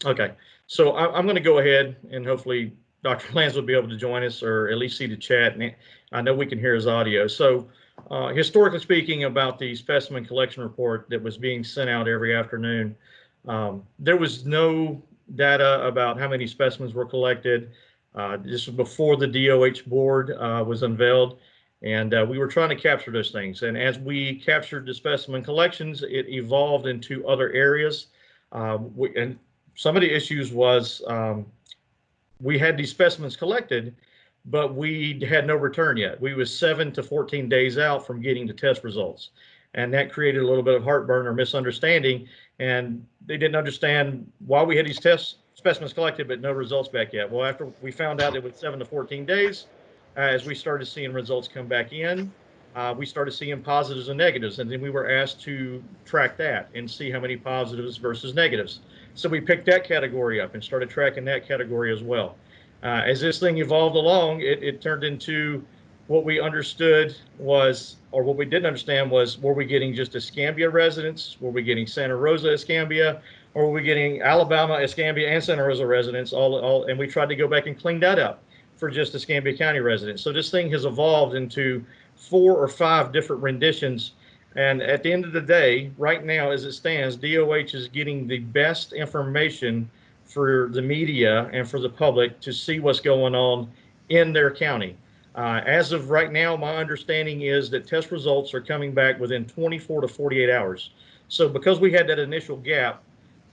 Okay, so I'm going to go ahead and hopefully Dr. Lanz will be able to join us or at least see the chat. And I know we can hear his audio. So historically speaking about the specimen collection report that was being sent out every afternoon, there was no data about how many specimens were collected. This was before the DOH board was unveiled. And we were trying to capture those things. And as we captured the specimen collections, it evolved into other areas. And some of the issues was we had these specimens collected, but we had no return yet. We was 7 to 14 days out from getting the test results. And that created a little bit of heartburn or misunderstanding. And they didn't understand why we had these test specimens collected, but no results back yet. Well, after we found out it was 7 to 14 days, as we started seeing results come back in, we started seeing positives and negatives. And then we were asked to track that and see how many positives versus negatives. So we picked that category up and started tracking that category as well. As this thing evolved along, it turned into what we understood was, or what we didn't understand was, were we getting just Escambia residents? Were we getting Santa Rosa Escambia? Or were we getting Alabama Escambia and Santa Rosa residents? And we tried to go back and clean that up for just Escambia County residents. So this thing has evolved into 4 or 5 different renditions. And at the end of the day, right now, as it stands, DOH is getting the best information for the media and for the public to see what's going on in their county. As of right now, my understanding is that test results are coming back within 24 to 48 hours. So because we had that initial gap,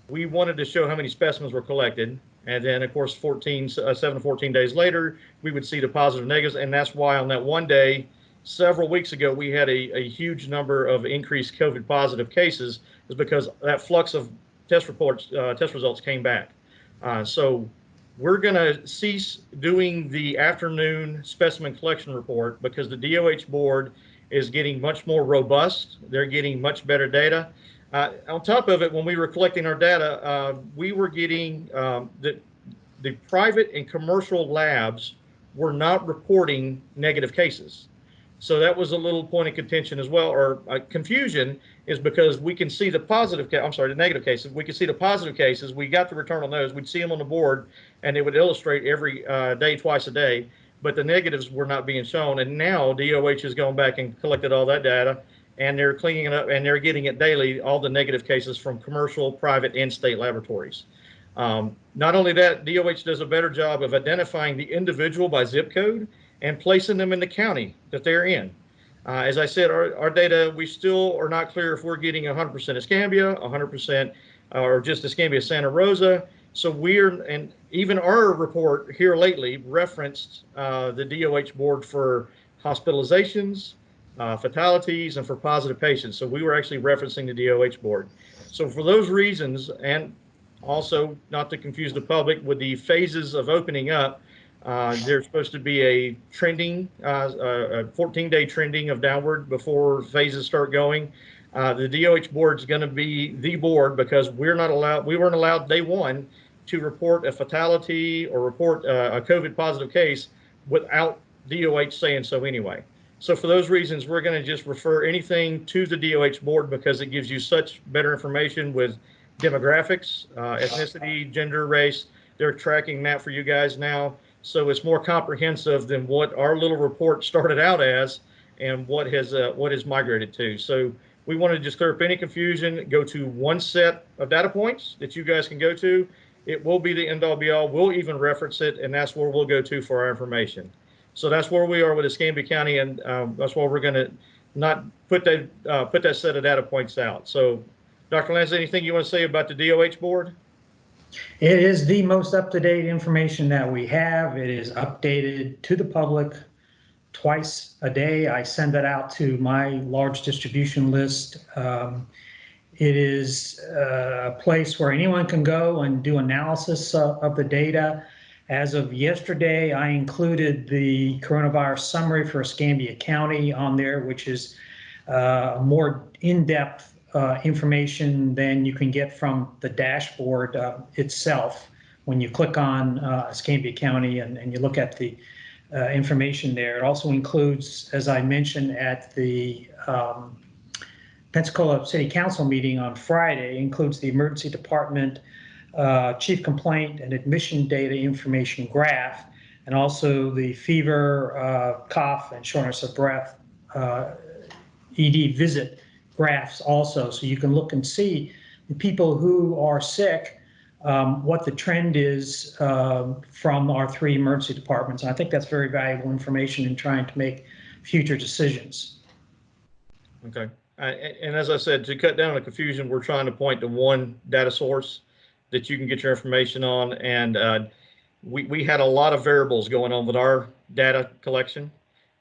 we wanted to show how many specimens were collected. And then, of course, 7 to 14 days later, we would see the positive negatives. And that's why on that one day, several weeks ago, we had a huge number of increased COVID positive cases, is because that flux of test results came back. So we're going to cease doing the afternoon specimen collection report because the DOH board is getting much more robust. They're getting much better data. On top of it, when we were collecting our data, we were getting the private and commercial labs were not reporting negative cases. So that was a little point of contention as well, or confusion, is because we can see the the negative cases. We can see the positive cases. We got the return on those. We'd see them on the board, and it would illustrate every day, twice a day. But the negatives were not being shown. And now DOH has gone back and collected all that data, and they're cleaning it up, and they're getting it daily, all the negative cases from commercial, private, and state laboratories. Not only that, DOH does a better job of identifying the individual by zip code and placing them in the county that they're in. As I said, our data, we still are not clear if we're getting 100% Escambia, 100%, or just Escambia Santa Rosa. So and even our report here lately referenced the DOH board for hospitalizations, fatalities, and for positive patients. So we were actually referencing the DOH board. So for those reasons, and also not to confuse the public with the phases of opening up, there's supposed to be a trending, a 14-day trending of downward before phases start going. The DOH board is going to be the board because we weren't allowed day one to report a fatality or report a COVID positive case without DOH saying so anyway. So for those reasons, we're going to just refer anything to the DOH board because it gives you such better information with demographics, ethnicity, gender, race. They're tracking that for you guys now. So it's more comprehensive than what our little report started out as and what has migrated to. So we want to just clear up any confusion, go to one set of data points that you guys can go to. It will be the end all be all. We'll even reference it, and that's where we'll go to for our information. So that's where we are with Escambia County, and that's why we're going to not put that set of data points out. So, Dr. Lanz, anything you want to say about the DOH board? It is the most up-to-date information that we have. It is updated to the public twice a day. I send that out to my large distribution list. It is a place where anyone can go and do analysis of the data. As of yesterday, I included the coronavirus summary for Escambia County on there, which is more in-depth information than you can get from the dashboard itself. When you click on Escambia County and you look at the information there, it also includes, as I mentioned at the Pensacola City Council meeting on Friday, includes the emergency department chief complaint and admission data information graph, and also the fever, cough, and shortness of breath ED visit graphs also. So you can look and see the people who are sick, what the trend is from our 3 emergency departments. And I think that's very valuable information in trying to make future decisions. Okay. And as I said, to cut down the confusion, we're trying to point to one data source that you can get your information on. And we had a lot of variables going on with our data collection,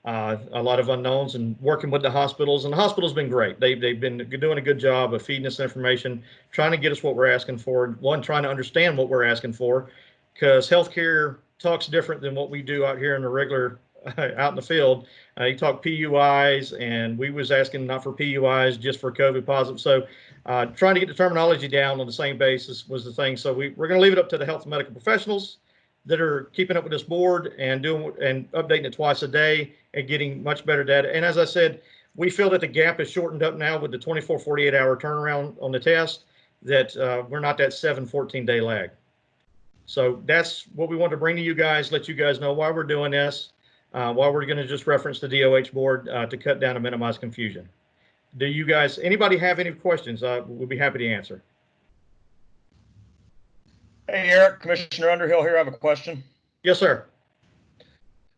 a lot of unknowns, and working with the hospitals. And the hospital's been great. They've been doing a good job of feeding us information, trying to get us what we're asking for. One, trying to understand what we're asking for, because healthcare talks different than what we do out here in the regular out in the field. You talk PUIs, and we was asking not for PUIs, just for COVID positive. So trying to get the terminology down on the same basis was the thing. So we're going to leave it up to the health and medical professionals that are keeping up with this board and doing and updating it twice a day and getting much better data. And as I said, we feel that the gap is shortened up now with the 24, 48-hour turnaround on the test, that we're not that 7, 14-day lag. So that's what we want to bring to you guys, let you guys know why we're doing this, why we're going to just reference the DOH board to cut down and minimize confusion. Do you guys, anybody have any questions? We'll be happy to answer. Hey, Eric, Commissioner Underhill here. I have a question. Yes, sir.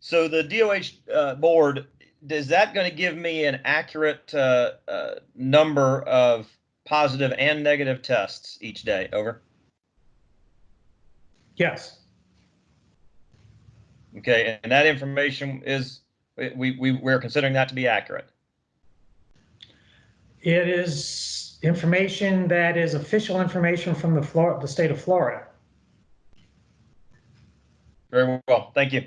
So the DOH board, is that going to give me an accurate number of positive and negative tests each day? Over. Yes. Okay, and that information is, we're considering that to be accurate. It is information that is official information from the state of Florida. Very well, thank you.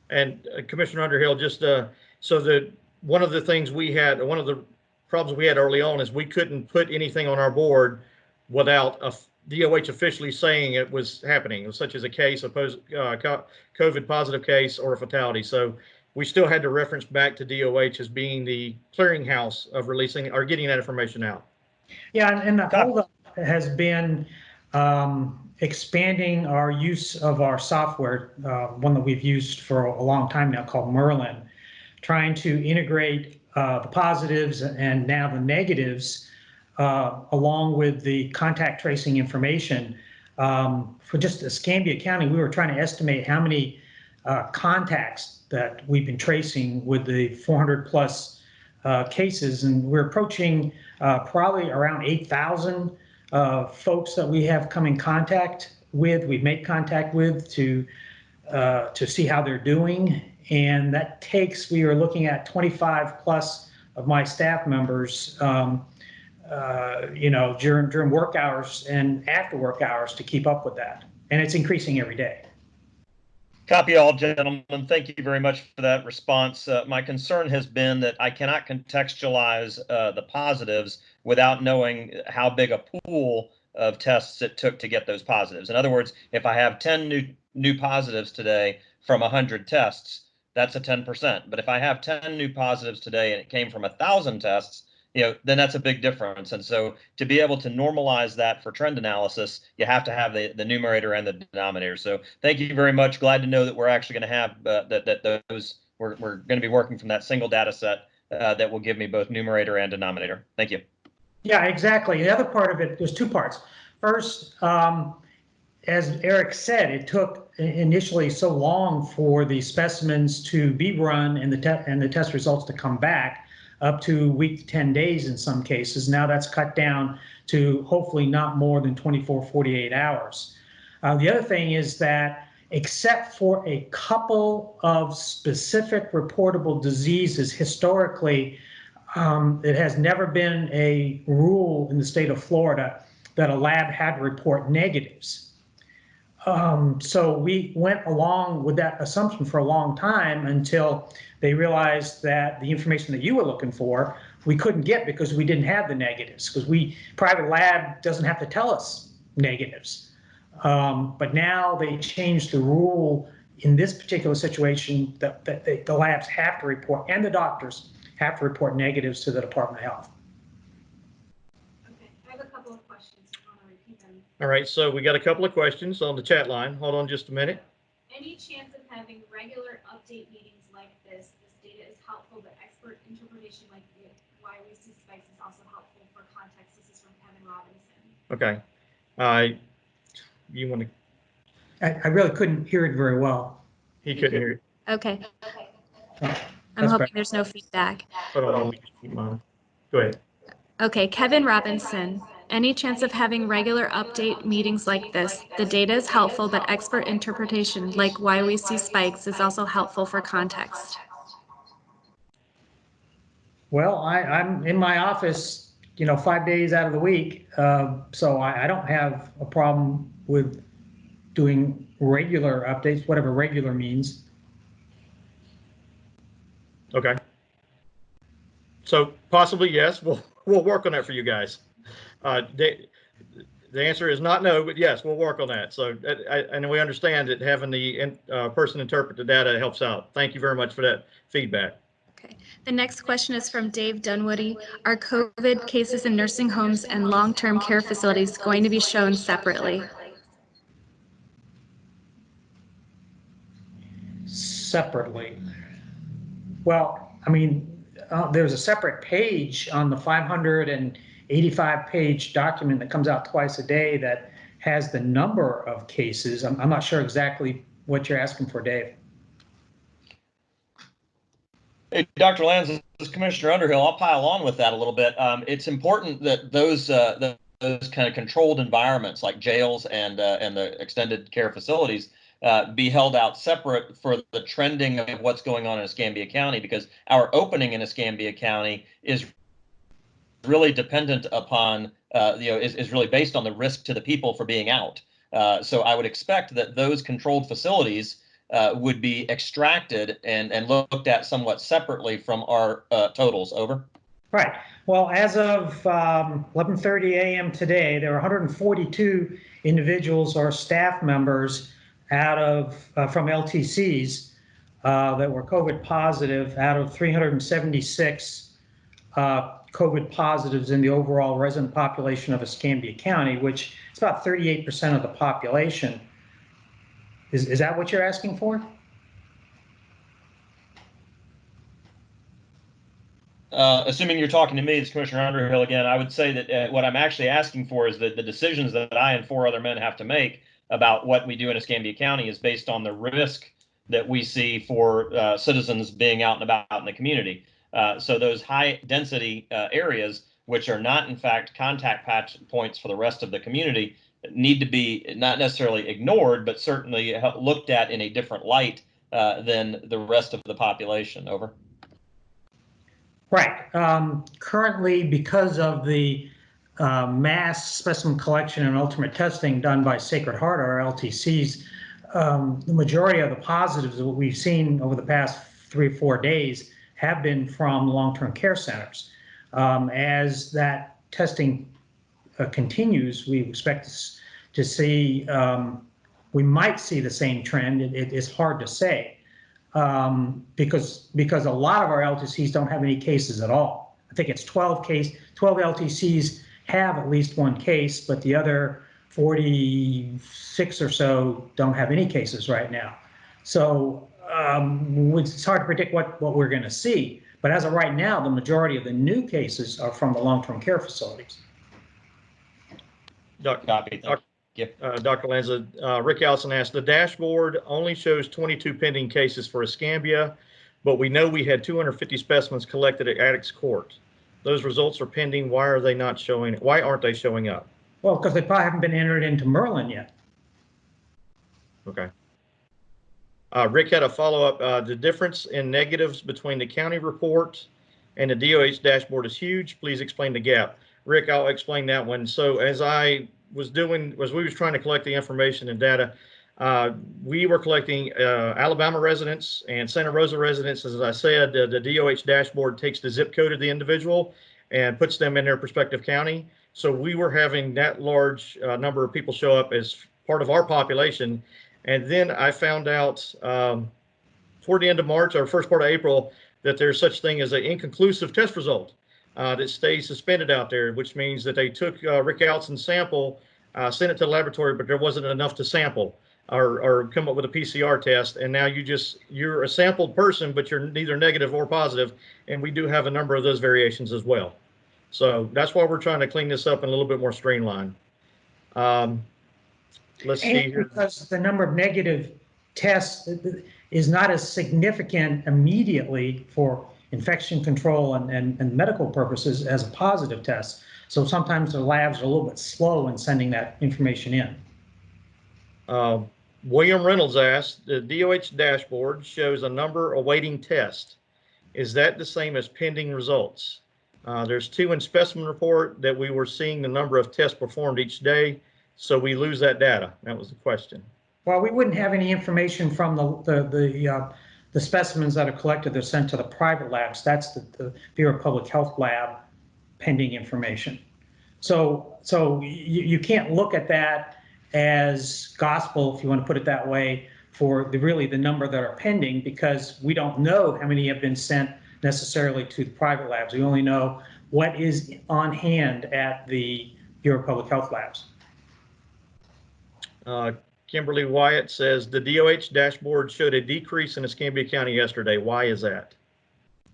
And Commissioner Underhill, just so that one of the things we had, one of the problems we had early on is we couldn't put anything on our board without a DOH officially saying it was happening, such as a case, a COVID positive case or a fatality. So we still had to reference back to DOH as being the clearinghouse of releasing or getting that information out. Yeah, and the holdup has been expanding our use of our software, one that we've used for a long time now called Merlin, trying to integrate the positives and now the negatives along with the contact tracing information. For just Escambia County, we were trying to estimate how many contacts that we've been tracing with the 400 plus cases, and we're approaching probably around 8,000 folks that we have come in contact with, we've made contact with to see how they're doing. And that takes, we are looking at 25 plus of my staff members, during work hours and after work hours to keep up with that. And it's increasing every day. Copy all, gentlemen. Thank you very much for that response. My concern has been that I cannot contextualize the positives without knowing how big a pool of tests it took to get those positives. In other words, if I have 10 new positives today from 100 tests, that's a 10%. But if I have 10 new positives today and it came from 1,000 tests, then that's a big difference. And so to be able to normalize that for trend analysis, you have to have the numerator and the denominator. So thank you very much. Glad to know that we're actually going to have we're going to be working from that single data set that will give me both numerator and denominator. Thank you. Yeah, exactly. The other part of it, there's 2 parts. First, as Eric said, it took initially so long for the specimens to be run and the test results to come back, up to a week to 10 days in some cases. Now that's cut down to hopefully not more than 24, 48 hours. The other thing is that except for a couple of specific reportable diseases historically, it has never been a rule in the state of Florida that a lab had to report negatives. So we went along with that assumption for a long time until they realized that the information that you were looking for, we couldn't get because we didn't have the negatives, because private lab doesn't have to tell us negatives. But now they changed the rule in this particular situation that the labs have to report, and the doctors have to report negatives to the Department of Health. Okay, I have a couple of questions. questions. If you want to repeat them. All right, so we got a couple of questions on the chat line. Hold on just a minute. Any chance of having regular update meetings like this? This data is helpful, but expert interpretation like why we see spikes is also helpful for context. This is from Kevin Robinson. Okay. You want to, I really couldn't hear it very well. he couldn't hear it. Okay. I'm That's hoping better. there's no feedback. Hold on, let me just keep mine. Go ahead. Okay, Kevin Robinson. Any chance of having regular update meetings like this? The data is helpful, but expert interpretation, like why we see spikes, is also helpful for context. Well, I'm in my office, 5 days out of the week, so I don't have a problem with doing regular updates, whatever regular means. Okay. So possibly yes, we'll work on that for you guys. The answer is not no, but yes, we'll work on that. So and we understand that having the person interpret the data helps out. Thank you very much for that feedback. Okay. The next question is from Dave Dunwoody. Are COVID cases in nursing homes and long-term care facilities going to be shown separately? Separately. Well, I mean, there's a separate page on the 585-page document that comes out twice a day that has the number of cases. I'm not sure exactly what you're asking for, Dave. Hey, Dr. Lanz, this is Commissioner Underhill. I'll pile on with that a little bit. It's important that those kind of controlled environments like jails and the extended care facilities be held out separate for the trending of what's going on in Escambia County, because our opening in Escambia County is really dependent upon, is really based on the risk to the people for being out. So I would expect that those controlled facilities would be extracted and looked at somewhat separately from our totals. Over. Right. Well, as of 11:30 a.m. today, there are 142 individuals or staff members out of from LTCs that were COVID positive out of 376 COVID positives in the overall resident population of Escambia County, which is about 38% of the population. Is that what you're asking for? Assuming you're talking to me, it's Commissioner Underhill again, I would say that what I'm actually asking for is that the decisions that I and 4 other men have to make about what we do in Escambia County is based on the risk that we see for citizens being out and about in the community. So those high density areas, which are not in fact contact patch points for the rest of the community, need to be not necessarily ignored, but certainly looked at in a different light than the rest of the population. Over. Right. Currently, because of the mass specimen collection and ultimate testing done by Sacred Heart, our LTCs, the majority of the positives that we've seen over the past 3 or 4 days have been from long-term care centers. As that testing continues, we expect to see, we might see the same trend. It is hard to say because a lot of our LTCs don't have any cases at all. I think it's 12 LTCs have at least 1 case, but the other 46 or so don't have any cases right now. So it's hard to predict what we're going to see. But as of right now, the majority of the new cases are from the long-term care facilities. Copy. Dr. Lanza, Rick Allison asked, the dashboard only shows 22 pending cases for Escambia, but we know we had 250 specimens collected at Addicts Court. Those results are pending. Why are they not showing? Why aren't they showing up? Well, because they probably haven't been entered into Merlin yet. Okay. Rick had a follow-up. The difference in negatives between the county report and the DOH dashboard is huge. Please explain the gap. Rick, I'll explain that one. So as we was trying to collect the information and data, we were collecting Alabama residents and Santa Rosa residents. As I said, the DOH dashboard takes the zip code of the individual and puts them in their respective county. So we were having that large number of people show up as part of our population. And then I found out toward the end of March or first part of April that there's such thing as an inconclusive test result. that stays suspended out there, which means that they took Rick Allison's sample, sent it to the laboratory, but there wasn't enough to sample or come up with a PCR test. And now you're a sampled person, but you're neither negative or positive. And we do have a number of those variations as well. So that's why we're trying to clean this up and a little bit more streamlined. Let's see And here. because the number of negative tests is not as significant immediately for infection control and medical purposes as a positive test. So sometimes the labs are a little bit slow in sending that information in. William Reynolds asked, the DOH dashboard shows a number awaiting test. Is that the same as pending results? There's 2 in specimen report that we were seeing the number of tests performed each day. So we lose that data. That was the question. Well, we wouldn't have any information from the specimens that are collected. They're sent to the private labs. That's the Bureau of Public Health lab pending information. So you can't look at that as gospel, if you want to put it that way, for really the number that are pending, because we don't know how many have been sent necessarily to the private labs. We only know what is on hand at the Bureau of Public Health labs. Kimberly Wyatt says the DOH dashboard showed a decrease in Escambia County yesterday. Why is that?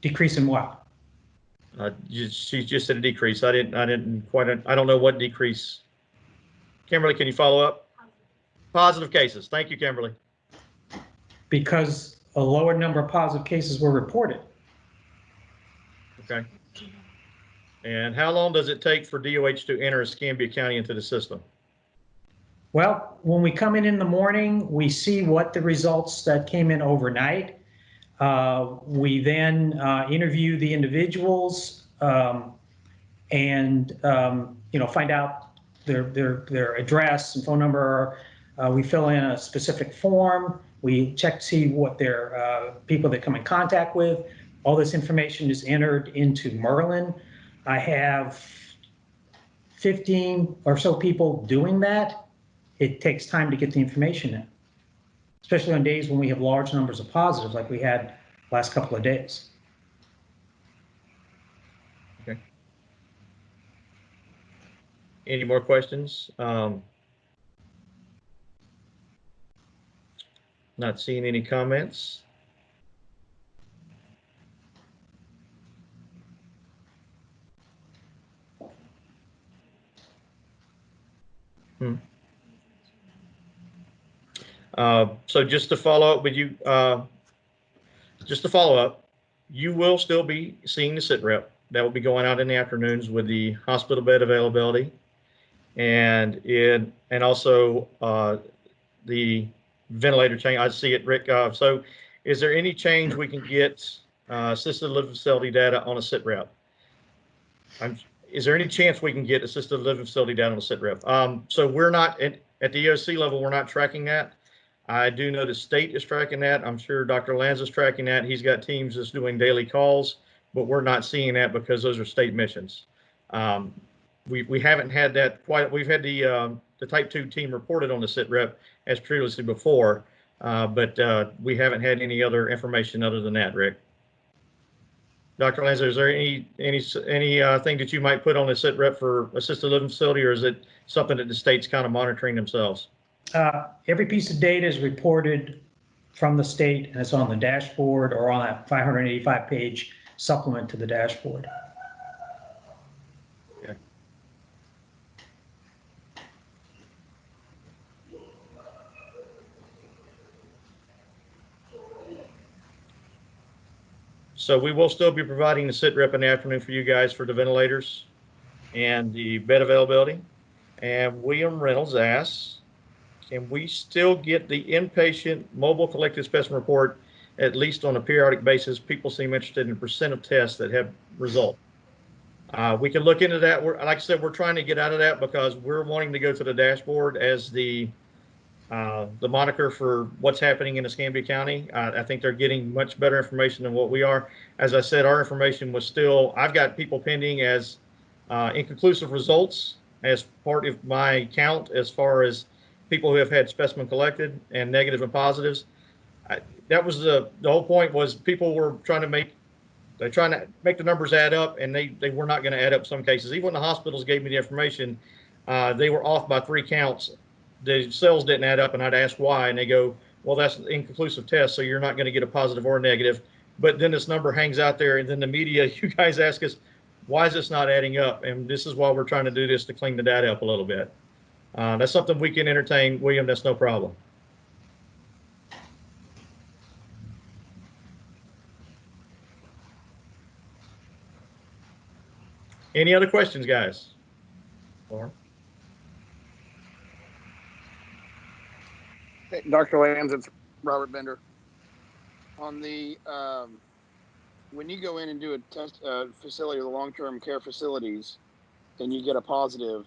Decrease in what? She just said a decrease. I don't know what decrease. Kimberly, can you follow up? Positive cases. Thank you, Kimberly. Because a lower number of positive cases were reported. Okay. And how long does it take for DOH to enter Escambia County into the system? Well, when we come in the morning, we see what the results that came in overnight. We then interview the individuals and find out their address and phone number. We fill in a specific form. We check to see what their people they come in contact with. All this information is entered into Merlin. I have 15 or so people doing that. It takes time to get the information in, especially on days when we have large numbers of positives like we had last couple of days. Okay. Any more questions? Not seeing any comments. So just to follow up with you, you will still be seeing the sit rep. That will be going out in the afternoons with the hospital bed availability and also the ventilator change. I see it, Rick. So is there any change we can get assisted living facility data on a sit rep? Is there any chance we can get assisted living facility data on a sit rep? So we're not at the EOC level, we're not tracking that. I do know the state is tracking that. I'm sure Dr. Lanza is tracking that. He's got teams that's doing daily calls, but we're not seeing that because those are state missions. We haven't had that quite. We've had the type 2 team reported on the sit rep as previously before, but we haven't had any other information other than that, Rick. Dr. Lanza, is there anything that you might put on the sit rep for assisted living facility, or is it something that the state's kind of monitoring themselves? Every piece of data is reported from the state, and it's on the dashboard or on that 585-page supplement to the dashboard. Okay. So we will still be providing the sit rep in the afternoon for you guys for the ventilators and the bed availability. And William Reynolds asks, can we still get the inpatient mobile collected specimen report at least on a periodic basis? People seem interested in percent of tests that have result. We can look into that. Like I said, we're trying to get out of that because we're wanting to go to the dashboard as the moniker for what's happening in Escambia County. I think they're getting much better information than what we are. As I said, our information was still, I've got people pending as inconclusive results as part of my count as far as people who have had specimen collected and negative and positives. That was the whole point, was people were trying to make They're trying to make the numbers add up, and they were not going to add up some cases. Even when the hospitals gave me the information, they were off by 3 counts. The cells didn't add up, and I'd ask why, and they go, well, that's an inconclusive test, so you're not going to get a positive or negative. But then this number hangs out there, and then the media, you guys ask us, why is this not adding up? And this is why we're trying to do this, to clean the data up a little bit. That's something we can entertain, William. That's no problem. Any other questions, guys? Lauren? Hey, Dr. Lands, it's Robert Bender. On the when you go in and do a test facility, the long-term care facilities, and you get a positive,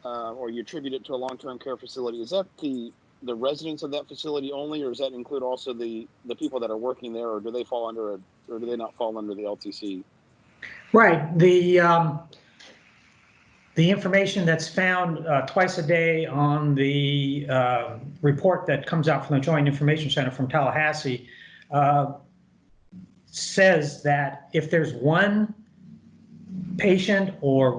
or you attribute it to a long-term care facility, is that the residents of that facility only, or does that include also the people that are working there, or do they fall under or do they not fall under the LTC? Right. The information that's found twice a day on the report that comes out from the Joint Information Center from Tallahassee says that if there's one patient or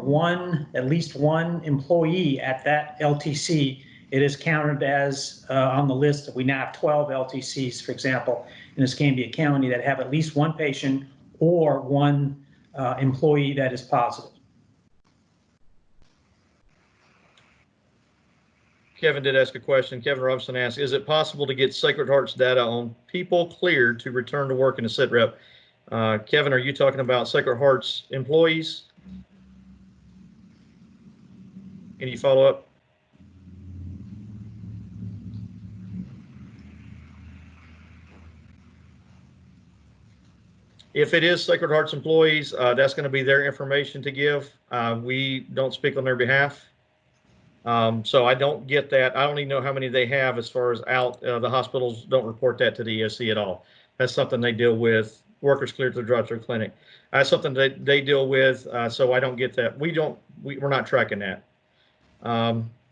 at least one employee at that LTC, it is counted as on the list. We now have 12 LTCs, for example, in Escambia County that have at least one patient or one employee that is positive. Kevin did ask a question. Kevin Robinson asked, is it possible to get Sacred Heart's data on people cleared to return to work in a sit rep? Kevin, are you talking about Sacred Heart's employees? Any follow up? If it is Sacred Heart's employees, that's going to be their information to give. We don't speak on their behalf. So I don't get that. I don't even know how many they have as far as out. The hospitals don't report that to the EOC at all. That's something they deal with. Workers cleared to the drive-through clinic. That's something that they deal with. So I don't get that. We're not tracking that.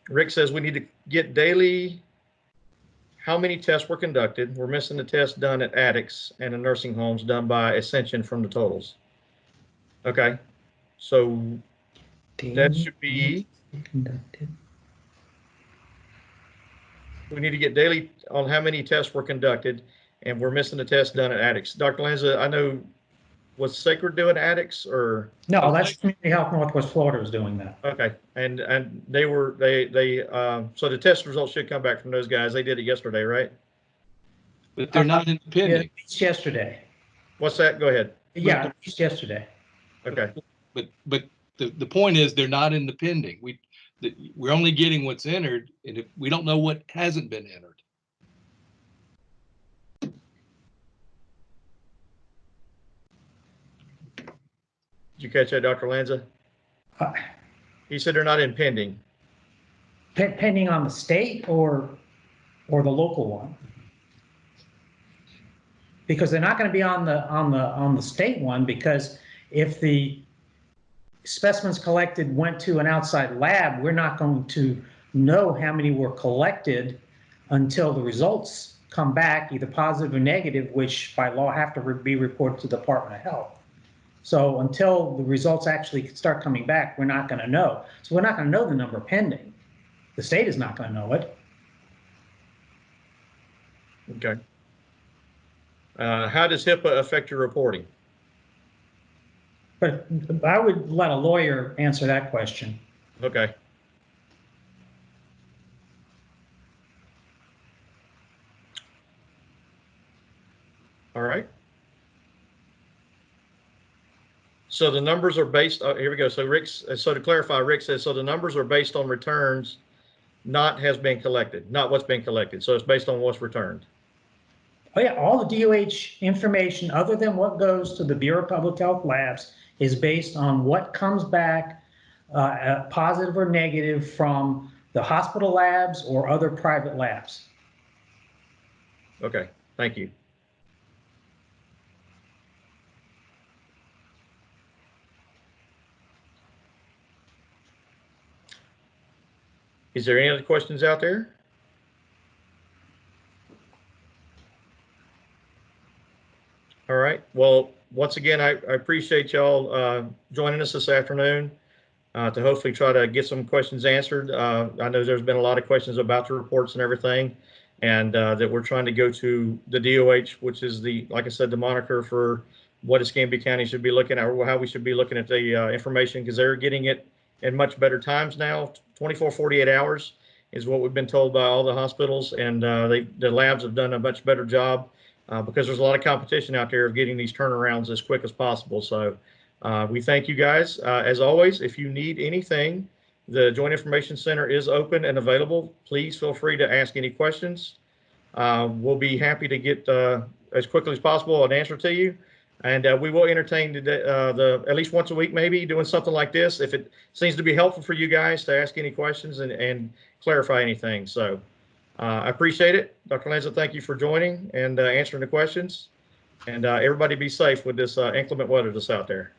Rick says we need to get daily how many tests were conducted. We're missing the tests done at addicts and in nursing homes done by Ascension from the totals. Okay. So that should be Conducted. We need to get daily on how many tests were conducted, and we're missing the test done at addicts. Dr. Lanza, I know, was Sacred doing addicts or? No, that's Community Health Northwest Florida is doing that. Okay, and so the test results should come back from those guys. They did it yesterday, right? But they're not independent. It's yesterday. What's that? Go ahead. Yeah, it's yesterday. Okay, But the point is they're not independent. We're only getting what's entered, and if we don't know what hasn't been entered. did you catch that, Dr. Lanza? Uh, He said they're not impending. Pending on the state or the local one, because they're not going to be on the state one, because if the specimens collected went to an outside lab, we're not going to know how many were collected until the results come back, either positive or negative, which by law have to be reported to the Department of Health. So until the results actually start coming back, we're not going to know. So we're not going to know the number pending. The state is not going to know it. Okay. How does HIPAA affect your reporting? But I would let a lawyer answer that question. Okay. All right. So the numbers are based, here we go. So to clarify, Rick says, so the numbers are based on returns, not has been collected, not what's been collected. So it's based on what's returned. Oh yeah, all the DOH information other than what goes to the Bureau of Public Health labs is based on what comes back positive or negative from the hospital labs or other private labs. Okay, thank you. Is there any other questions out there? All right, well, once again, I appreciate y'all joining us this afternoon to hopefully try to get some questions answered. I know there's been a lot of questions about the reports and everything, and that we're trying to go to the DOH, which is the, like I said, the moniker for what Escambia County should be looking at, or how we should be looking at the information, because they're getting it in much better times now. 24, 48 hours is what we've been told by all the hospitals, and the labs have done a much better job because there's a lot of competition out there of getting these turnarounds as quick as possible. So we thank you guys. As always, if you need anything, the Joint Information Center is open and available. Please feel free to ask any questions. We'll be happy to get as quickly as possible an answer to you. And we will entertain at least once a week, maybe doing something like this, if it seems to be helpful for you guys to ask any questions and clarify anything. So I appreciate it. Dr. Lanza, thank you for joining and answering the questions. And everybody be safe with this inclement weather that's out there.